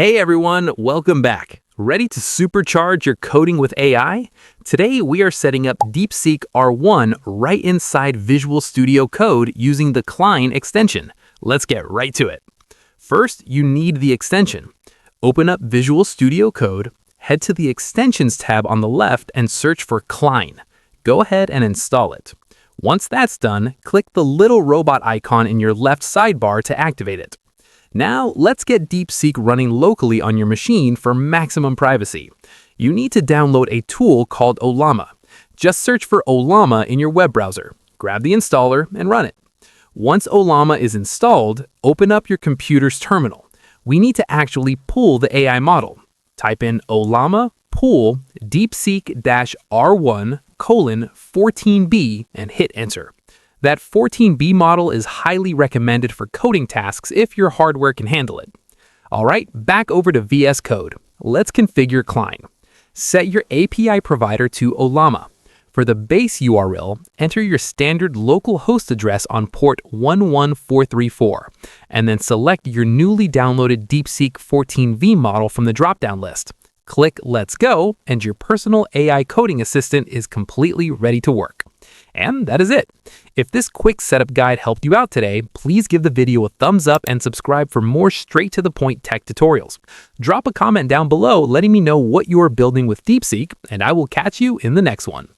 Hey everyone, welcome back. Ready to supercharge your coding with AI? Today we are setting up DeepSeek R1 right inside Visual Studio Code using the Klein extension. Let's get right to it. First, you need the extension. Open up Visual Studio Code, head to the Extensions tab on the left and search for Klein. Go ahead and install it. Once that's done, click the little robot icon in your left sidebar to activate it. Now, let's get DeepSeek running locally on your machine for maximum privacy. You need to download a tool called Ollama. Just search for Ollama in your web browser. Grab the installer and run it. Once Ollama is installed, open up your computer's terminal. We need to actually pull the AI model. Type in Ollama pull DeepSeek-R1:14B and hit enter. That 14B model is highly recommended for coding tasks if your hardware can handle it. Alright, back over to VS Code. Let's configure Klein. Set your API provider to Ollama. For the base URL, enter your standard local host address on port 11434, and then select your newly downloaded DeepSeek 14V model from the drop-down list. Click Let's Go, and your personal AI coding assistant is completely ready to work. And that is it. If this quick setup guide helped you out today, please give the video a thumbs up and subscribe for more straight-to-the-point tech tutorials. Drop a comment down below letting me know what you are building with DeepSeek, and I will catch you in the next one.